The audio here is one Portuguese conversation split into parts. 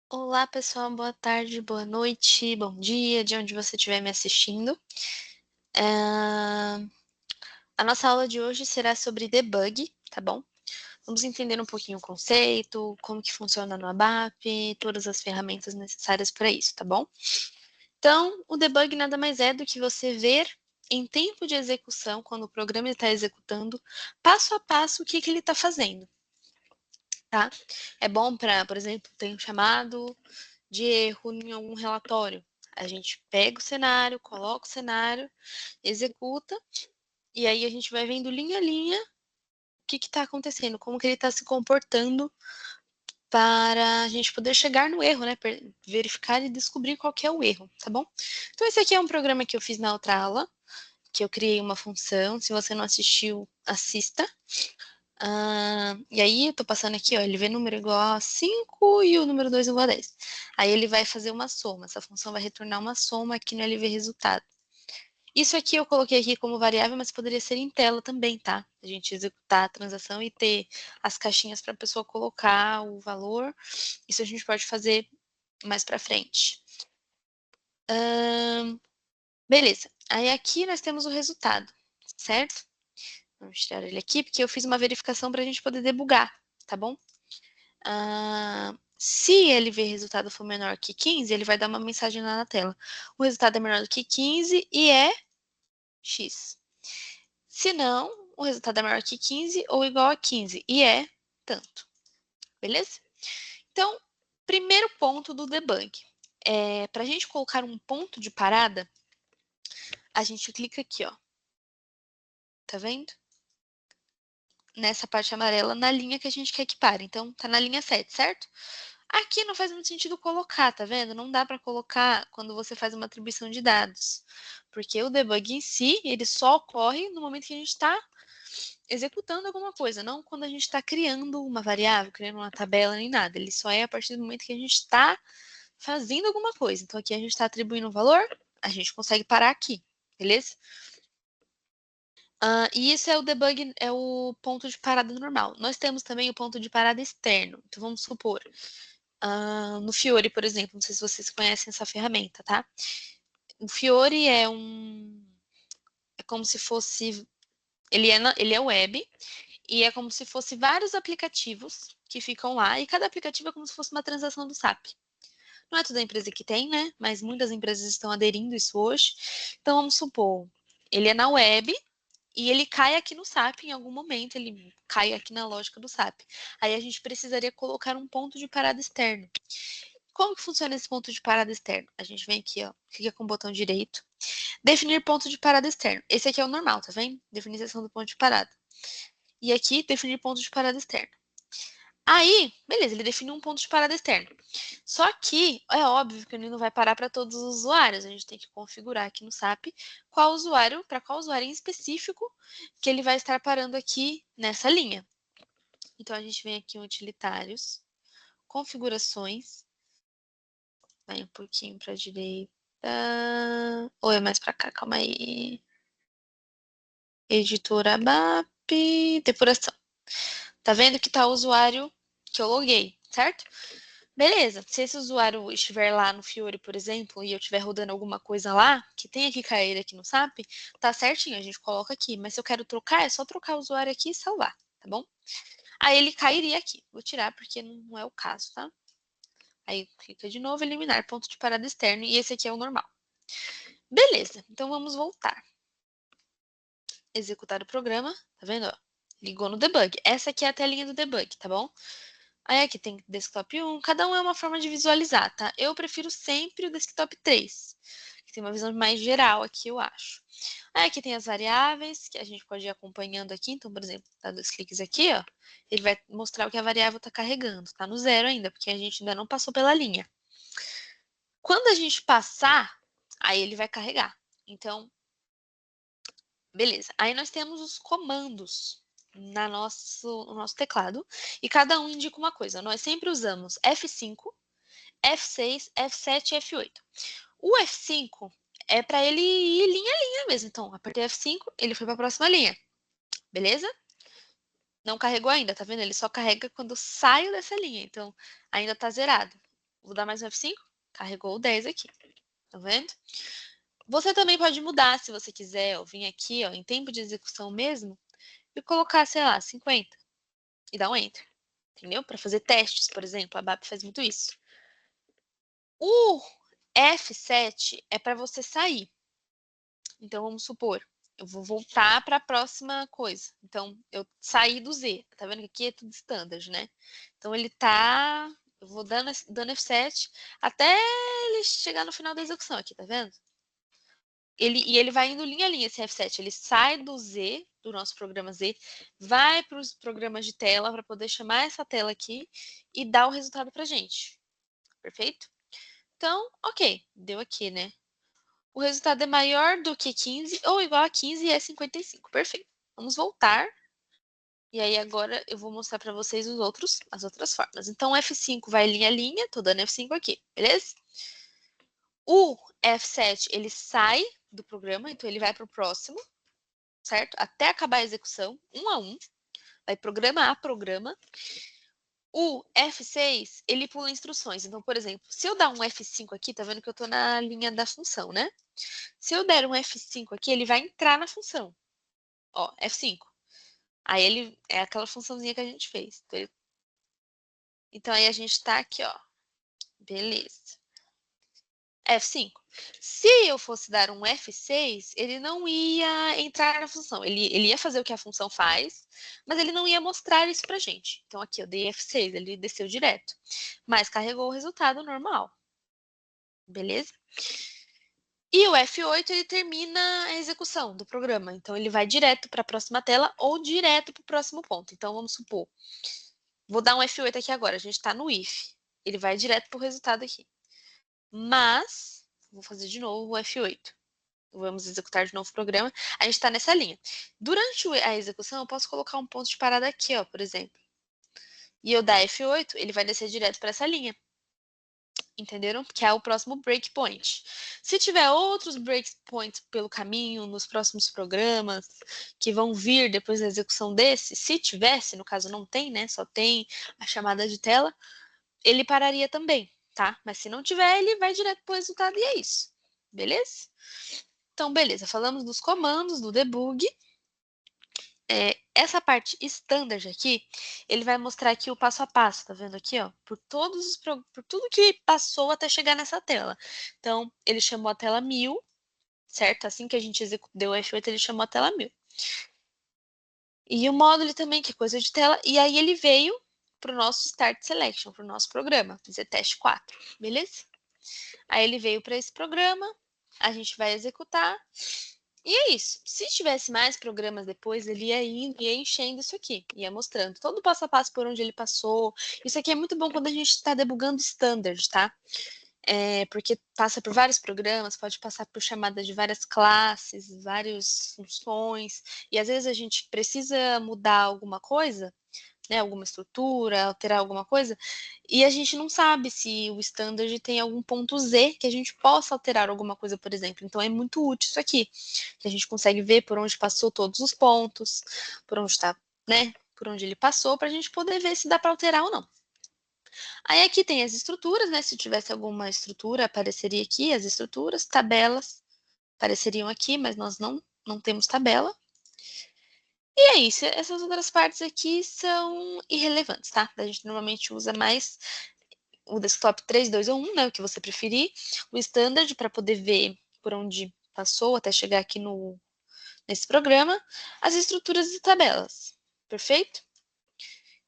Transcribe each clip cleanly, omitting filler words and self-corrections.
Olá, pessoal, boa tarde, boa noite, bom dia, de onde você estiver me assistindo. A nossa aula de hoje será sobre debug, tá bom? Vamos entender um pouquinho o conceito, como que funciona no ABAP, todas as ferramentas necessárias para isso, tá bom? Então, o debug nada mais é do que você ver em tempo de execução, quando o programa está executando, passo a passo o que ele está fazendo, tá? É bom para, por exemplo, tem um chamado de erro em algum relatório. A gente pega o cenário, coloca o cenário, executa, e aí a gente vai vendo linha a linha o que está acontecendo, como que ele está se comportando para a gente poder chegar no erro, né? Verificar e descobrir qual que é o erro, tá bom? Então esse aqui é um programa que eu fiz na outra aula, que eu criei uma função. Se você não assistiu, assista. E aí, eu tô passando aqui, ó, ele vê número igual a 5 e o número 2 igual a 10. Aí ele vai fazer uma soma, essa função vai retornar uma soma aqui no LV resultado. Isso aqui eu coloquei aqui como variável, mas poderia ser em tela também, tá? A gente executar a transação e ter as caixinhas para a pessoa colocar o valor. Isso a gente pode fazer mais para frente. Beleza. Aí aqui nós temos o resultado, certo? Vamos tirar ele aqui, porque eu fiz uma verificação para a gente poder debugar, tá bom? Se ele ver resultado for menor que 15, ele vai dar uma mensagem lá na tela. O resultado é menor do que 15 e é X. Se não, o resultado é maior que 15 ou igual a 15 e é tanto. Beleza? Então, primeiro ponto do debug. Para a gente colocar um ponto de parada, a gente clica aqui, ó. Tá vendo? Nessa parte amarela, na linha que a gente quer que pare. Então, tá na linha 7, certo? Aqui não faz muito sentido colocar, tá vendo? Não dá para colocar quando você faz uma atribuição de dados. Porque o debug em si, ele só ocorre no momento que a gente está executando alguma coisa, não quando a gente está criando uma variável, criando uma tabela, nem nada. Ele só é a partir do momento que a gente está fazendo alguma coisa. Então, aqui a gente está atribuindo um valor, a gente consegue parar aqui, beleza? E isso é o debug, é o ponto de parada normal. Nós temos também o ponto de parada externo. Então, vamos supor, no Fiori, por exemplo, não sei se vocês conhecem essa ferramenta, tá? O Fiori é como se fosse, ele é web, e é como se fosse vários aplicativos que ficam lá, e cada aplicativo é como se fosse uma transação do SAP. Não é toda empresa que tem, né? Mas muitas empresas estão aderindo isso hoje. Então, vamos supor, ele é na web, e ele cai aqui no SAP em algum momento, ele cai aqui na lógica do SAP. Aí a gente precisaria colocar um ponto de parada externo. Como que funciona esse ponto de parada externo? A gente vem aqui, ó, clica com o botão direito, definir ponto de parada externo. Esse aqui é o normal, tá vendo? Definição do ponto de parada. E aqui, definir ponto de parada externo. Aí, beleza, ele definiu um ponto de parada externo. Só que é óbvio que ele não vai parar para todos os usuários. A gente tem que configurar aqui no SAP qual usuário, para qual usuário em específico que ele vai estar parando aqui nessa linha. Então a gente vem aqui em utilitários, configurações, vai um pouquinho para a direita, ou é mais para cá, calma aí. Editor ABAP, depuração. Tá vendo que tá o usuário que eu loguei, certo? Beleza, se esse usuário estiver lá no Fiori, por exemplo, e eu estiver rodando alguma coisa lá, que tenha que cair aqui no SAP, tá certinho, a gente coloca aqui. Mas se eu quero trocar, é só trocar o usuário aqui e salvar, tá bom? Aí ele cairia aqui. Vou tirar porque não é o caso, tá? Aí clica de novo, eliminar ponto de parada externo, e esse aqui é o normal. Beleza, então vamos voltar. Executar o programa, tá vendo? Ó, ligou no debug. Essa aqui é a telinha do debug, tá bom? Aí aqui tem desktop 1, cada um é uma forma de visualizar, tá? Eu prefiro sempre o desktop 3, que tem uma visão mais geral aqui, eu acho. Aí aqui tem as variáveis, que a gente pode ir acompanhando aqui. Então, por exemplo, dá 2 cliques aqui, ó, ele vai mostrar o que a variável está carregando. Tá no 0 ainda, porque a gente ainda não passou pela linha. Quando a gente passar, aí ele vai carregar. Então, beleza. Aí nós temos os comandos no nosso teclado, e cada um indica uma coisa. Nós sempre usamos F5, F6, F7 e F8. O F5 é para ele ir linha a linha mesmo. Então, apertei F5, ele foi para a próxima linha. Beleza? Não carregou ainda, tá vendo? Ele só carrega quando saio dessa linha. Então, ainda tá zerado. Vou dar mais um F5, carregou o 10 aqui, tá vendo? Você também pode mudar, se você quiser, ó, vir aqui, ó, em tempo de execução mesmo, e colocar, sei lá, 50, e dar um Enter, entendeu? Para fazer testes, por exemplo, a BAP faz muito isso. O F7 é para você sair. Então, vamos supor, eu vou voltar para a próxima coisa. Então, eu saí do Z. Tá vendo que aqui é tudo standard, né? Então, ele tá... Eu vou dando F7 até ele chegar no final da execução aqui, tá vendo? Ele vai indo linha a linha, esse F7. Ele sai do Z, do nosso programa Z, vai para os programas de tela para poder chamar essa tela aqui e dar o resultado para gente. Perfeito? Então, ok, deu aqui, né? O resultado é maior do que 15 ou igual a 15 e é 55. Perfeito. Vamos voltar. E aí agora eu vou mostrar para vocês as outras formas. Então, o F5 vai linha a linha, tô dando F5 aqui, beleza? O F7, ele sai do programa, então ele vai para o próximo, certo? Até acabar a execução, um a um. Vai programa a programa. O F6, ele pula instruções. Então, por exemplo, se eu dar um F5 aqui, tá vendo que eu tô na linha da função, né? Se eu der um F5 aqui, ele vai entrar na função. Ó, F5. Aí ele é aquela funçãozinha que a gente fez. Então aí a gente tá aqui, ó. Beleza. F5. Se eu fosse dar um F6, ele não ia entrar na função. Ele ia fazer o que a função faz, mas ele não ia mostrar isso pra gente. Então aqui eu dei F6, ele desceu direto. Mas carregou o resultado normal. Beleza? E o F8, ele termina a execução do programa. Então, ele vai direto para a próxima tela ou direto para o próximo ponto. Então, vamos supor, vou dar um F8 aqui agora, a gente está no if. Ele vai direto para o resultado aqui. Mas, vou fazer de novo o F8. Vamos executar de novo o programa. A gente está nessa linha. Durante a execução, eu posso colocar um ponto de parada aqui, ó, por exemplo. E eu dar F8, ele vai descer direto para essa linha. Entenderam? Que é o próximo breakpoint. Se tiver outros breakpoints pelo caminho, nos próximos programas que vão vir depois da execução desse, se tivesse, no caso não tem, né? Só tem a chamada de tela, ele pararia também, tá? Mas se não tiver, ele vai direto para o resultado e é isso. Beleza? Então, beleza. Falamos dos comandos, do debug. Essa parte standard aqui, ele vai mostrar aqui o passo a passo, tá vendo aqui, ó? Por tudo que passou até chegar nessa tela. Então, ele chamou a tela 1000, certo? Assim que a gente deu o F8, ele chamou a tela 1000. E o módulo também, que é coisa de tela, e aí ele veio para o nosso Start Selection, para o nosso programa, fazer teste 4, beleza? Aí ele veio para esse programa, a gente vai executar, e é isso. Se tivesse mais programas depois, ele ia indo, ia enchendo isso aqui, ia mostrando todo o passo a passo por onde ele passou. Isso aqui é muito bom quando a gente está debugando standard, tá? Porque passa por vários programas, pode passar por chamada de várias classes, várias funções, e às vezes a gente precisa mudar alguma coisa, né, alguma estrutura, alterar alguma coisa, e a gente não sabe se o standard tem algum ponto Z que a gente possa alterar alguma coisa, por exemplo. Então é muito útil isso aqui, que a gente consegue ver por onde passou todos os pontos, por onde está, né, por onde ele passou, para a gente poder ver se dá para alterar ou não. Aí aqui tem as estruturas, né? Se tivesse alguma estrutura, apareceria aqui as estruturas, tabelas apareceriam aqui, mas nós não temos tabela. E é isso, essas outras partes aqui são irrelevantes, tá? A gente normalmente usa mais o desktop 3, 2 ou 1, né? O que você preferir. O standard para poder ver por onde passou até chegar aqui nesse programa. As estruturas e tabelas, perfeito?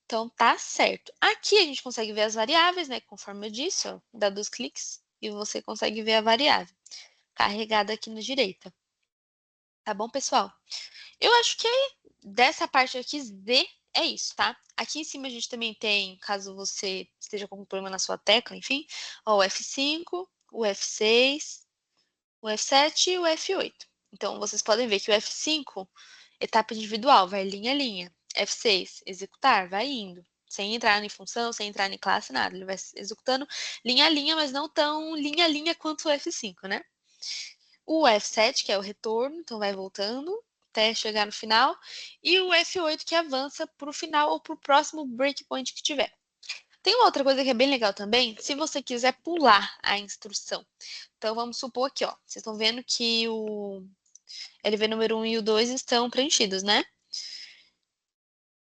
Então, tá certo. Aqui a gente consegue ver as variáveis, né? Conforme eu disse, ó, dá 2 cliques e você consegue ver a variável carregada aqui na direita. Tá bom, pessoal? Eu acho que dessa parte aqui, Z, é isso, tá? Aqui em cima a gente também tem, caso você esteja com um problema na sua tecla, enfim, ó, o F5, o F6, o F7 e o F8. Então, vocês podem ver que o F5, etapa individual, vai linha a linha. F6, executar, vai indo. Sem entrar em função, sem entrar em classe, nada. Ele vai executando linha a linha, mas não tão linha a linha quanto o F5, né? O F7, que é o retorno, então vai voltando até chegar no final. E o F8, que avança para o final ou para o próximo breakpoint que tiver. Tem uma outra coisa que é bem legal também, se você quiser pular a instrução. Então, vamos supor aqui, ó, vocês estão vendo que o LV número 1 e o 2 estão preenchidos, né?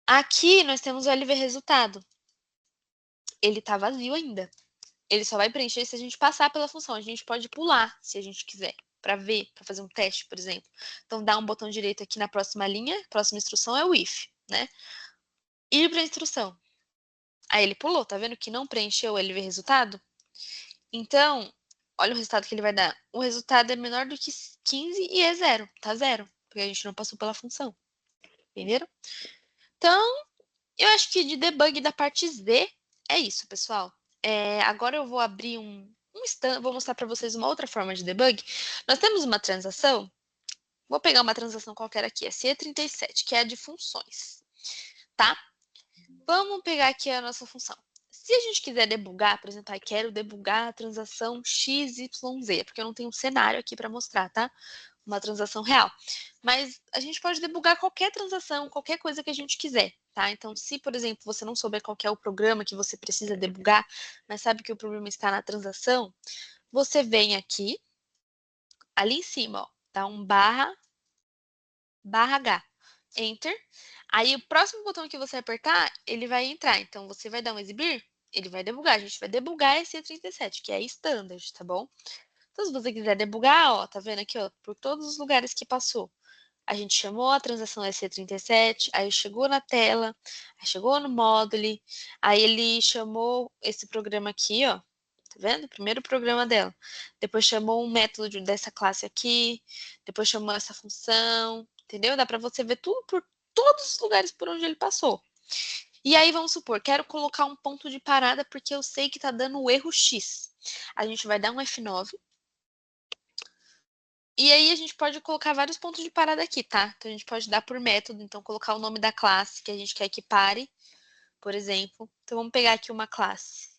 Aqui nós temos o LV resultado. Ele tá vazio ainda. Ele só vai preencher se a gente passar pela função. A gente pode pular, se a gente quiser, para ver, para fazer um teste, por exemplo. Então, dá um botão direito aqui na próxima linha, próxima instrução é o if, né? Ir para a instrução. Aí ele pulou, tá vendo que não preencheu o LV resultado? Então, olha o resultado que ele vai dar. O resultado é menor do que 15 e é zero, tá zero, porque a gente não passou pela função. Entenderam? Então, eu acho que de debug da parte Z é isso, pessoal. Agora eu vou abrir vou mostrar para vocês uma outra forma de debug. Nós temos uma transação, vou pegar uma transação qualquer aqui, a C37, que é a de funções, tá? Vamos pegar aqui a nossa função. Se a gente quiser debugar, por exemplo, quero debugar a transação XYZ, porque eu não tenho um cenário aqui para mostrar, tá? Uma transação real. Mas a gente pode debugar qualquer transação, qualquer coisa que a gente quiser, tá? Então, se, por exemplo, você não souber qual é o programa que você precisa debugar, mas sabe que o problema está na transação, você vem aqui, ali em cima, ó, tá um barra H, Enter. Aí o próximo botão que você apertar, ele vai entrar. Então, você vai dar um exibir, ele vai debugar. A gente vai debugar esse 37, que é standard, tá bom? Então, se você quiser debugar, ó, tá vendo aqui, ó, por todos os lugares que passou. A gente chamou a transação EC37, aí chegou na tela, aí chegou no módulo, aí ele chamou esse programa aqui, ó, tá vendo? O primeiro programa dela. Depois chamou um método dessa classe aqui, depois chamou essa função, entendeu? Dá para você ver tudo por todos os lugares por onde ele passou. E aí, vamos supor, quero colocar um ponto de parada porque eu sei que tá dando o erro X. A gente vai dar um F9. E aí a gente pode colocar vários pontos de parada aqui, tá? Então a gente pode dar por método, então colocar o nome da classe que a gente quer que pare, por exemplo. Então vamos pegar aqui uma classe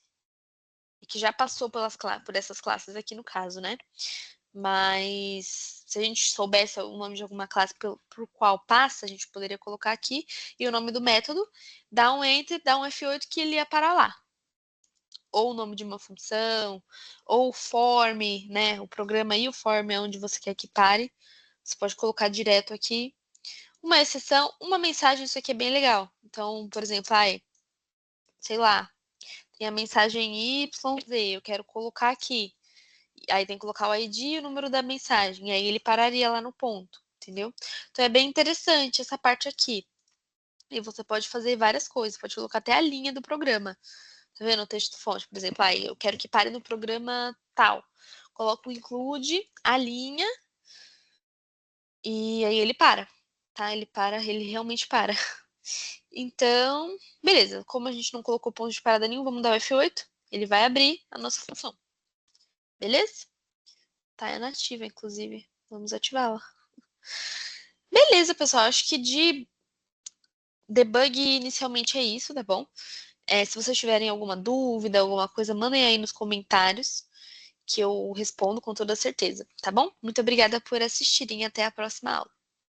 que já passou por essas classes aqui no caso, né? Mas se a gente soubesse o nome de alguma classe por qual passa, a gente poderia colocar aqui e o nome do método, dar um Enter, dar um F8 que ele ia parar lá. Ou o nome de uma função, ou o form, né? O programa e o form é onde você quer que pare. Você pode colocar direto aqui. Uma exceção, uma mensagem, isso aqui é bem legal. Então, por exemplo, sei lá, tem a mensagem YZ, eu quero colocar aqui. Aí tem que colocar o ID e o número da mensagem. E aí ele pararia lá no ponto, entendeu? Então é bem interessante essa parte aqui. E você pode fazer várias coisas, pode colocar até a linha do programa. Tá vendo o texto fonte? Por exemplo, eu quero que pare no programa tal. Coloco o include, a linha, e aí ele para, tá? Ele realmente para. Então, beleza. Como a gente não colocou ponto de parada nenhum, vamos dar o F8. Ele vai abrir a nossa função. Beleza? Tá, é nativa, inclusive. Vamos ativá-la. Beleza, pessoal. Acho que de debug inicialmente é isso, tá bom? Se vocês tiverem alguma dúvida, alguma coisa, mandem aí nos comentários que eu respondo com toda certeza, tá bom? Muito obrigada por assistirem. Até a próxima aula.